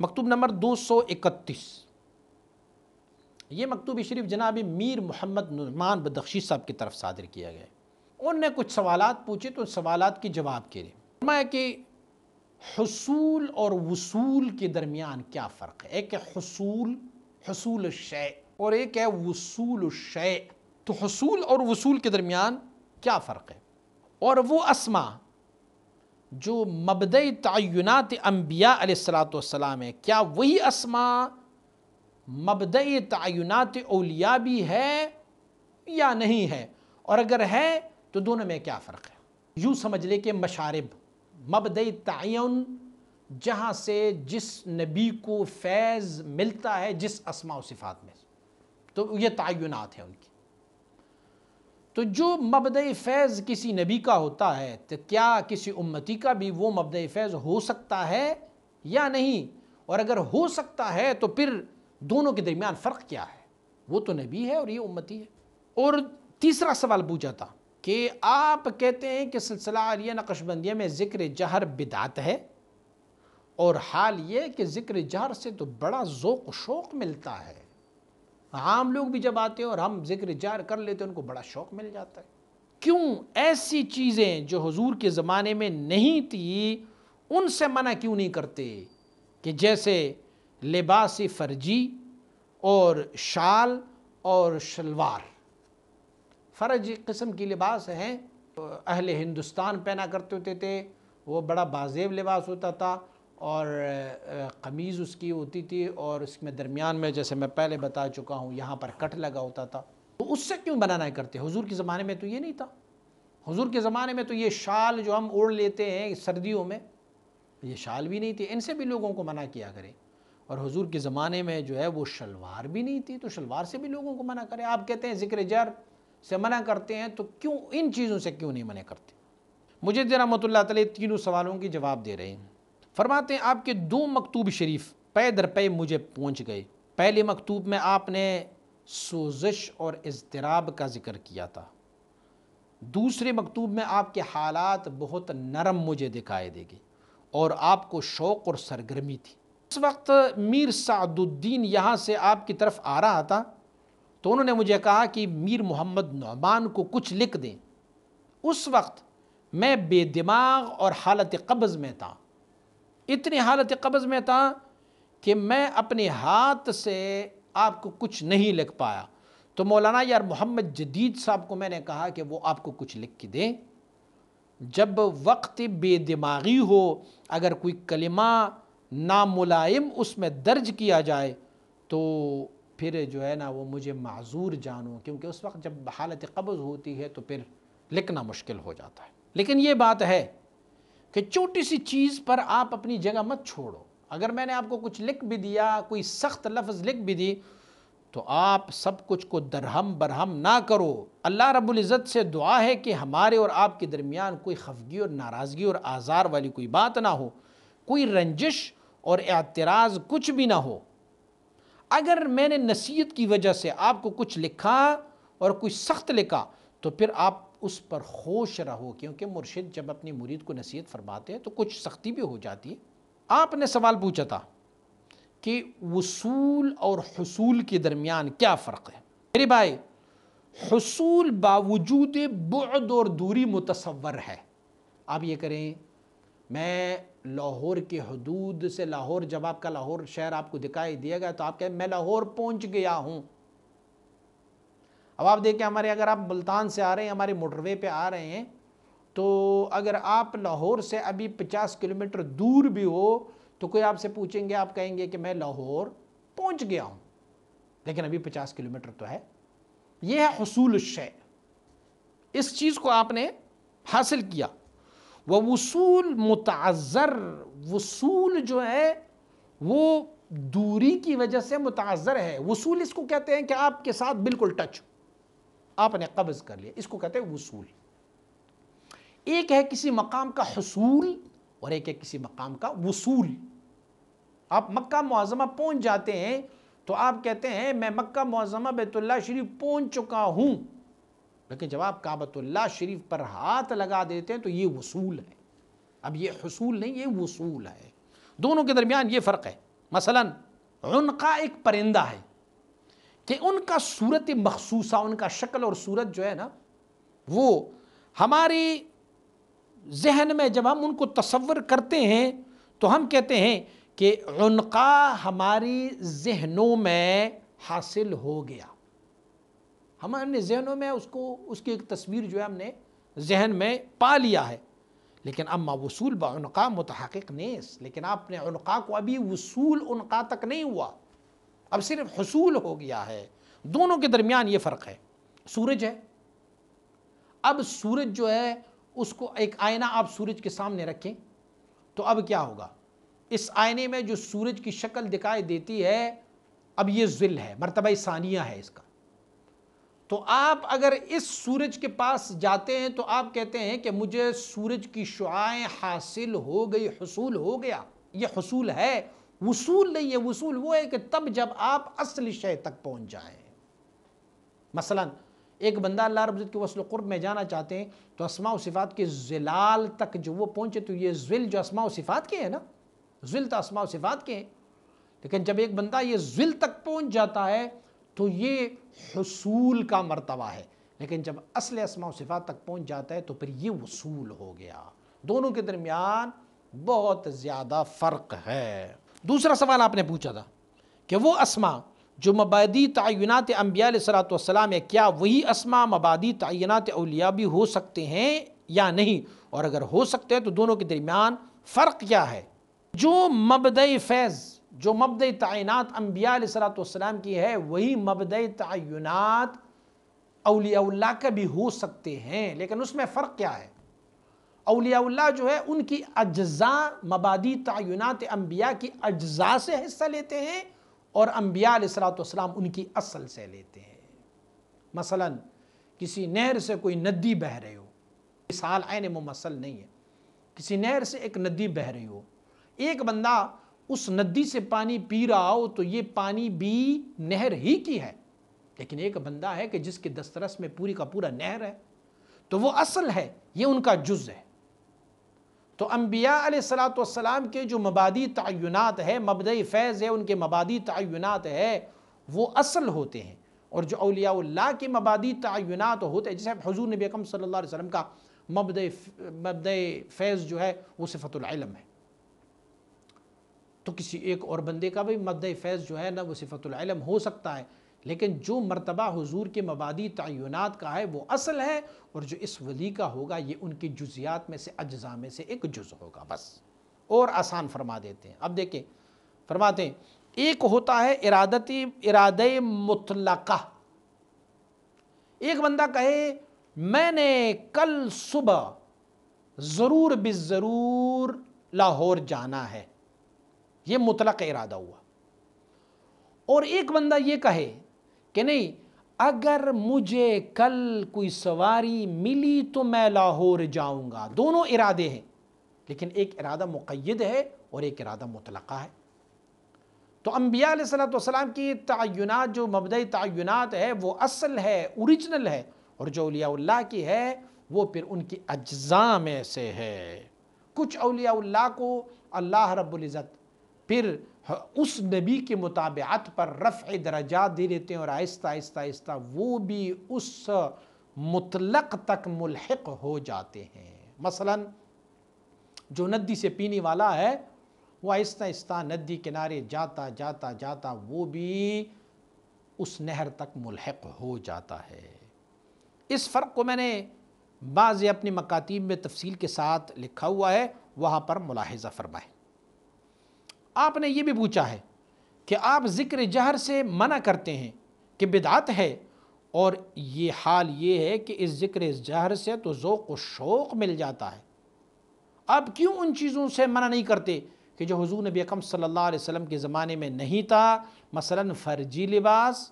مکتوب نمبر 231، یہ مکتوب شریف جناب میر محمد نعمان بدخشی صاحب کی طرف صادر کیا گیا ہے۔ انہوں نے کچھ سوالات پوچھے تو سوالات کی جواب کے لیے فرمایا کہ حصول اور وصول کے درمیان کیا فرق ہے؟ ایک ہے حصول الشیء اور ایک ہے وصول الشیء۔ تو حصول اور وصول کے درمیان کیا فرق ہے؟ اور وہ اسماء جو مبدأ تعینات انبیاء علیہ السلام ہے، کیا وہی اسماء مبدأ تعینات اولیاء بھی ہے یا نہیں ہے؟ اور اگر ہے تو دونوں میں کیا فرق ہے؟ یوں سمجھ لے کہ مشارب مبدأ تعین، جہاں سے جس نبی کو فیض ملتا ہے جس اسماء و صفات میں، تو یہ تعینات ہیں ان کی۔ تو جو مبدأ فیض کسی نبی کا ہوتا ہے تو کیا کسی امتی کا بھی وہ مبدأ فیض ہو سکتا ہے یا نہیں؟ اور اگر ہو سکتا ہے تو پھر دونوں کے درمیان فرق کیا ہے؟ وہ تو نبی ہے اور یہ امتی ہے۔ اور تیسرا سوال پوچھا تھا کہ آپ کہتے ہیں کہ سلسلہ عالیہ نقشبندیہ میں ذکر جہر بدعت ہے، اور حال یہ کہ ذکر جہر سے تو بڑا ذوق و شوق ملتا ہے، عام لوگ بھی جب آتے ہیں اور ہم ذکر جہر کر لیتے ہیں ان کو بڑا شوق مل جاتا ہے۔ کیوں ایسی چیزیں جو حضور کے زمانے میں نہیں تھی ان سے منع کیوں نہیں کرتے؟ کہ جیسے لباس فرجی اور شال اور شلوار، فرج قسم کی لباس ہیں، اہل ہندوستان پہنا کرتے ہوتے تھے، وہ بڑا بازیب لباس ہوتا تھا، اور قمیض اس کی ہوتی تھی اور اس میں درمیان میں جیسے میں پہلے بتا چکا ہوں یہاں پر کٹ لگا ہوتا تھا۔ تو اس سے کیوں منع نہیں کرتے؟ حضور کے زمانے میں تو یہ نہیں تھا۔ حضور کے زمانے میں تو یہ شال جو ہم اوڑھ لیتے ہیں سردیوں میں، یہ شال بھی نہیں تھی، ان سے بھی لوگوں کو منع کیا کریں۔ اور حضور کے زمانے میں جو ہے وہ شلوار بھی نہیں تھی، تو شلوار سے بھی لوگوں کو منع کریں۔ آپ کہتے ہیں ذکر جہر سے منع کرتے ہیں، تو کیوں ان چیزوں سے کیوں نہیں منع کرتے؟ مجدد رحمۃ اللہ تعالی تینوں سوالوں کی جواب دے رہے ہیں۔ فرماتے ہیں آپ کے 2 مکتوب شریف پے در پے مجھے پہنچ گئے۔ پہلے مکتوب میں آپ نے سوزش اور اضطراب کا ذکر کیا تھا، دوسرے مکتوب میں آپ کے حالات بہت نرم مجھے دکھائے دے گی اور آپ کو شوق اور سرگرمی تھی۔ اس وقت میر سعد الدین یہاں سے آپ کی طرف آ رہا تھا تو انہوں نے مجھے کہا کہ میر محمد نعمان کو کچھ لکھ دیں۔ اس وقت میں بے دماغ اور حالت قبض میں تھا، اتنی حالت قبض میں تھا کہ میں اپنے ہاتھ سے آپ کو کچھ نہیں لکھ پایا۔ تو مولانا یار محمد جدید صاحب کو میں نے کہا کہ وہ آپ کو کچھ لکھ کے دیں۔ جب وقت بے دماغی ہو، اگر کوئی کلمہ ناملائم اس میں درج کیا جائے تو پھر جو ہے نا وہ مجھے معذور جانو، کیونکہ اس وقت جب حالت قبض ہوتی ہے تو پھر لکھنا مشکل ہو جاتا ہے۔ لیکن یہ بات ہے کہ چھوٹی سی چیز پر آپ اپنی جگہ مت چھوڑو۔ اگر میں نے آپ کو کچھ لکھ بھی دیا، کوئی سخت لفظ لکھ بھی دی، تو آپ سب کچھ کو درہم برہم نہ کرو۔ اللہ رب العزت سے دعا ہے کہ ہمارے اور آپ کے درمیان کوئی خفگی اور ناراضگی اور آزار والی کوئی بات نہ ہو، کوئی رنجش اور اعتراض کچھ بھی نہ ہو۔ اگر میں نے نصیحت کی وجہ سے آپ کو کچھ لکھا اور کوئی سخت لکھا تو پھر آپ اس پر خوش رہو، کیونکہ مرشد جب اپنی مرید کو نصیحت فرماتے ہیں تو کچھ سختی بھی ہو جاتی ہے۔ آپ نے سوال پوچھا تھا کہ وصول اور حصول کے درمیان کیا فرق ہے؟ میرے بھائی، حصول باوجود بعد اور دوری متصور ہے۔ آپ یہ کریں، میں لاہور کے حدود سے، لاہور جب آپ کا لاہور شہر آپ کو دکھائی دیا گیا تو آپ کہیں میں لاہور پہنچ گیا ہوں۔ اب آپ دیکھیں ہمارے، اگر آپ ملتان سے آ رہے ہیں، ہمارے موٹر وے پہ آ رہے ہیں، تو اگر آپ لاہور سے ابھی 50 کلومیٹر دور بھی ہو تو کوئی آپ سے پوچھیں گے، آپ کہیں گے کہ میں لاہور پہنچ گیا ہوں، لیکن ابھی 50 کلومیٹر تو ہے۔ یہ ہے حصول الشیء، اس چیز کو آپ نے حاصل کیا۔ وصول متعذر، وصول جو ہے وہ دوری کی وجہ سے متعذر ہے۔ وصول اس کو کہتے ہیں کہ آپ کے ساتھ بالکل ٹچ، آپ نے قبض کر لیا، اس کو کہتے ہیں وصول۔ ایک ہے کسی مقام کا حصول اور ایک ہے کسی مقام کا وصول۔ آپ مکہ معظمہ پہنچ جاتے ہیں تو آپ کہتے ہیں میں مکہ معظمہ بیت اللہ شریف پہنچ چکا ہوں، لیکن جب آپ کعبۃ اللہ شریف پر ہاتھ لگا دیتے ہیں تو یہ وصول ہے۔ اب یہ حصول نہیں، یہ وصول ہے۔ دونوں کے درمیان یہ فرق ہے۔ مثلا عنقا ایک پرندہ ہے کہ ان کا صورت مخصوصہ، ان کا شکل اور صورت جو ہے نا، وہ ہماری ذہن میں جب ہم ان کو تصور کرتے ہیں تو ہم کہتے ہیں کہ عنقا ہماری ذہنوں میں حاصل ہو گیا، ہمارے ذہنوں میں اس کی ایک تصویر جو ہے ہم نے ذہن میں پا لیا ہے، لیکن اما وصول بعنقا متحقق نیس، لیکن آپ نے عنقا کو ابھی وصول عنقا تک نہیں ہوا، اب صرف حصول ہو گیا ہے۔ دونوں کے درمیان یہ فرق ہے۔ سورج ہے، اب سورج جو ہے اس کو ایک آئینہ آپ سورج کے سامنے رکھیں تو اب کیا ہوگا؟ اس آئینے میں جو سورج کی شکل دکھائی دیتی ہے، اب یہ ظل ہے، مرتبہ ثانیہ ہے اس کا۔ تو آپ اگر اس سورج کے پاس جاتے ہیں تو آپ کہتے ہیں کہ مجھے سورج کی شعاعیں حاصل ہو گئی، حصول ہو گیا، یہ حصول ہے، وصول نہیں ہے۔ وصول وہ ہے کہ تب جب آپ اصل شے تک پہنچ جائیں۔ مثلا ایک بندہ اللہ رب العزت کے وصل و قرب میں جانا چاہتے ہیں تو اسماء و صفات کے ظلال تک جو وہ پہنچے، تو یہ ظل جو اسماء و صفات کے ہیں نا، ظل تو اسماء و صفات کے ہیں، لیکن جب ایک بندہ یہ ظل تک پہنچ جاتا ہے تو یہ حصول کا مرتبہ ہے، لیکن جب اصل اسماء و صفات تک پہنچ جاتا ہے تو پھر یہ وصول ہو گیا۔ دونوں کے درمیان بہت زیادہ فرق ہے۔ دوسرا سوال آپ نے پوچھا تھا کہ وہ اسماء جو مبادی تعینات انبیاء علیہ السلام ہے، کیا وہی اسماء مبادی تعینات اولیاء بھی ہو سکتے ہیں یا نہیں، اور اگر ہو سکتے ہیں تو دونوں کے درمیان فرق کیا ہے؟ جو مبدأ فیض، جو مبدأ تعینات انبیاء علیہ السلام کی ہے، وہی مبدأ تعینات اولیاء اللہ کا بھی ہو سکتے ہیں، لیکن اس میں فرق کیا ہے؟ اولیاء اللہ جو ہے ان کی اجزاء مبادی تعینات انبیاء کی اجزاء سے حصہ لیتے ہیں، اور انبیاء علیہ السلام ان کی اصل سے لیتے ہیں۔ مثلا کسی نہر سے کوئی ندی بہہ رہی ہو، مثال عین ممثل نہیں ہے، کسی نہر سے ایک ندی بہہ رہی ہو، ایک بندہ اس ندی سے پانی پی رہا ہو تو یہ پانی بھی نہر ہی کی ہے، لیکن ایک بندہ ہے کہ جس کے دسترس میں پوری کا پورا نہر ہے، تو وہ اصل ہے، یہ ان کا جز ہے۔ تو انبیاء علیہ السلام کے جو مبادی تعینات ہے، مبدأ فیض ہے، ان کے مبادی تعینات ہے، وہ اصل ہوتے ہیں، اور جو اولیاء اللہ کے مبادی تعینات ہوتے ہیں، جیسے حضور نبی اکرم صلی اللہ علیہ وسلم کا مبدأ فیض جو ہے وہ صفت العلم ہے، تو کسی ایک اور بندے کا بھی مبدأ فیض جو ہے نا وہ صفت العلم ہو سکتا ہے، لیکن جو مرتبہ حضور کے مبادی تعینات کا ہے وہ اصل ہے، اور جو اس ولی کا ہوگا یہ ان کی جزیات میں سے، اجزاء میں سے ایک جز ہوگا بس۔ اور آسان فرما دیتے ہیں، اب دیکھیں فرماتے ہیں ایک ہوتا ہے ارادہ مطلقہ، ایک بندہ کہے میں نے کل صبح ضرور بالضرور لاہور جانا ہے، یہ مطلق ارادہ ہوا۔ اور ایک بندہ یہ کہے کہ نہیں، اگر مجھے کل کوئی سواری ملی تو میں لاہور جاؤں گا، دونوں ارادے ہیں، لیکن ایک ارادہ مقید ہے اور ایک ارادہ مطلقہ ہے۔ تو انبیاء علیہ السلام کی تعینات جو مبدأ تعینات ہے وہ اصل ہے، اوریجنل ہے، اور جو اولیاء اللہ کی ہے وہ پھر ان کی اجزاء میں سے ہے۔ کچھ اولیاء اللہ کو اللہ رب العزت پھر اس نبی کے مطابعت پر رفع درجات دے دیتے ہیں، اور آہستہ آہستہ آہستہ وہ بھی اس مطلق تک ملحق ہو جاتے ہیں۔ مثلا جو ندی سے پینے والا ہے وہ آہستہ آہستہ ندی کنارے جاتا جاتا جاتا وہ بھی اس نہر تک ملحق ہو جاتا ہے۔ اس فرق کو میں نے بعض اپنی مکاتیب میں تفصیل کے ساتھ لکھا ہوا ہے، وہاں پر ملاحظہ فرمائیں۔ آپ نے یہ بھی پوچھا ہے کہ آپ ذکر جہر سے منع کرتے ہیں کہ بدعت ہے، اور یہ حال یہ ہے کہ اس ذکر جہر سے تو ذوق و شوق مل جاتا ہے، آپ کیوں ان چیزوں سے منع نہیں کرتے کہ جو حضور نبی اکرم صلی اللہ علیہ وسلم کے زمانے میں نہیں تھا، مثلا فرجی لباس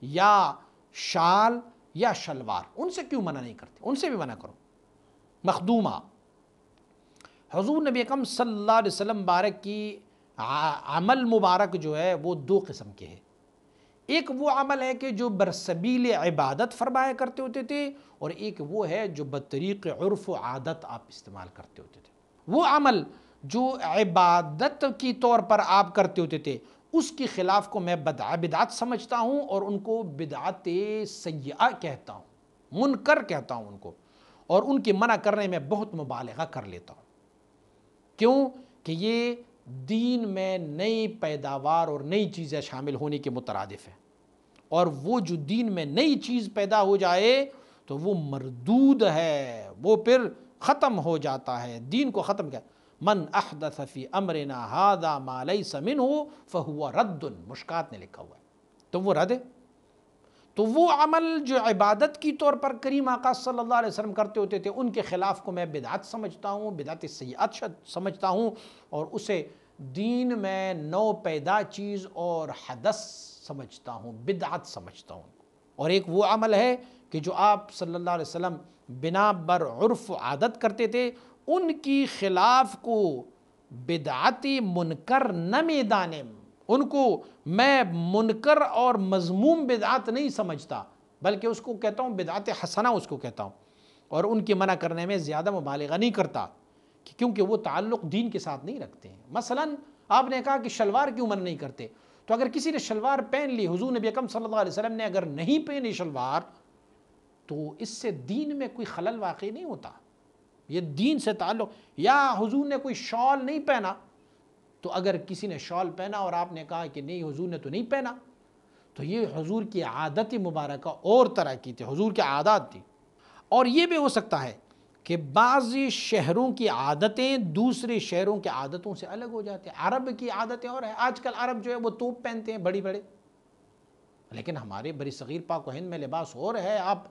یا شال یا شلوار، ان سے کیوں منع نہیں کرتے؟ ان سے بھی منع کرو۔ مخدومہ، حضور نبی اکرم صلی اللہ علیہ وسلم بارک کی عمل مبارک جو ہے وہ دو قسم کے ہیں، ایک وہ عمل ہے کہ جو برسبیل عبادت فرمایا کرتے ہوتے تھے، اور ایک وہ ہے جو بطریق عرف و عادت آپ استعمال کرتے ہوتے تھے۔ وہ عمل جو عبادت کی طور پر آپ کرتے ہوتے تھے اس کے خلاف کو میں بدعت سمجھتا ہوں اور ان کو بدعت سیئہ کہتا ہوں، منکر کہتا ہوں ان کو، اور ان کی منع کرنے میں بہت مبالغہ کر لیتا ہوں۔ کیوں کہ یہ دین میں نئی پیداوار اور نئی چیزیں شامل ہونے کے مترادف ہیں، اور وہ جو دین میں نئی چیز پیدا ہو جائے تو وہ مردود ہے، وہ پھر ختم ہو جاتا ہے، دین کو ختم کیا۔ من احدث فی امرنا ھذا ما لیس منہ فہو رد، مشکات نے لکھا ہوا ہے، تو وہ رد ہے۔ تو وہ عمل جو عبادت کی طور پر کریم آقا صلی اللہ علیہ وسلم کرتے ہوتے تھے ان کے خلاف کو میں بدعت سمجھتا ہوں، بدعت سیئات سمجھتا ہوں، اور اسے دین میں نو پیدا چیز اور حدث سمجھتا ہوں، بدعت سمجھتا ہوں۔ اور ایک وہ عمل ہے کہ جو آپ صلی اللہ علیہ وسلم بنا بر عرف و عادت کرتے تھے، ان کی خلاف کو بدعت منکر نہ میدانم، ان کو میں منکر اور مذموم بدعت نہیں سمجھتا، بلکہ اس کو کہتا ہوں بدعت حسنہ اس کو کہتا ہوں، اور ان کی منع کرنے میں زیادہ مبالغہ نہیں کرتا، کیونکہ وہ تعلق دین کے ساتھ نہیں رکھتے ہیں۔ مثلا آپ نے کہا کہ شلوار کیوں منع نہیں کرتے، تو اگر کسی نے شلوار پہن لی، حضور نبی اکرم صلی اللہ علیہ وسلم نے اگر نہیں پہنی شلوار، تو اس سے دین میں کوئی خلل واقع نہیں ہوتا، یہ دین سے تعلق۔ یا حضور نے کوئی شال نہیں پہنا، تو اگر کسی نے شال پہنا اور آپ نے کہا کہ نہیں حضور نے تو نہیں پہنا، تو یہ حضور کی عادت مبارکہ اور طرح کی تھی، حضور کی عادات تھی۔ اور یہ بھی ہو سکتا ہے کہ بعضی شہروں کی عادتیں دوسرے شہروں کی عادتوں سے الگ ہو جاتے ہیں۔ عرب کی عادتیں اور ہیں، آج کل عرب جو ہے وہ توپ پہنتے ہیں بڑی بڑے، لیکن ہمارے بری صغیر پاک و ہند میں لباس اور ہے۔ آپ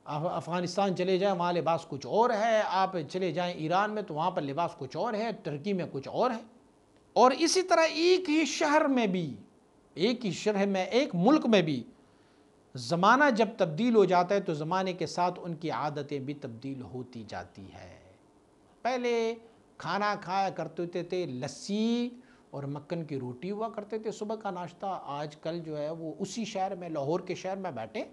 افغانستان چلے جائیں وہاں لباس کچھ اور ہے، آپ چلے جائیں ایران میں تو وہاں پر لباس کچھ اور ہے، ترکی میں کچھ اور ہے۔ اور اسی طرح ایک ہی شہر میں بھی، ایک ہی شہر میں، ایک ملک میں بھی زمانہ جب تبدیل ہو جاتا ہے تو زمانے کے ساتھ ان کی عادتیں بھی تبدیل ہوتی جاتی ہے۔ پہلے کھانا کھایا کرتے تھے لسی اور مکن کی روٹی ہوا کرتے تھے صبح کا ناشتہ، آج کل جو ہے وہ اسی شہر میں، لاہور کے شہر میں بیٹھے،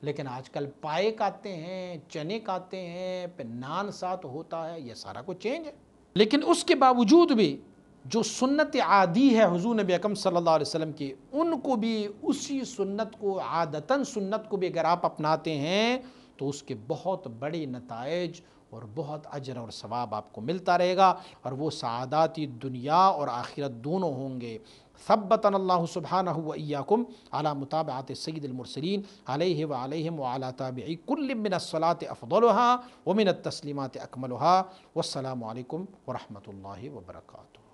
لیکن آج کل پائے کھاتے ہیں، چنے کھاتے ہیں، پھر نان ساتھ ہوتا ہے، یہ سارا کچھ چینج ہے۔ لیکن اس کے باوجود بھی جو سنت عادی ہے حضور نبی اکرم صلی اللہ علیہ وسلم کی، ان کو بھی اسی سنت کو، عادتاً سنت کو بھی اگر آپ اپناتے ہیں تو اس کے بہت بڑے نتائج اور بہت اجر اور ثواب آپ کو ملتا رہے گا، اور وہ سعاداتی دنیا اور آخرت دونوں ہوں گے۔ ثبتنا اللہ سبحانہ و ایاکم علی متابعت سید المرسلین علیہ وعلیہم وعلی تابعی کل من الصلاة افضلها ومن التسلیمات اکملها، والسلام علیکم ورحمۃ اللہ وبرکاتہ۔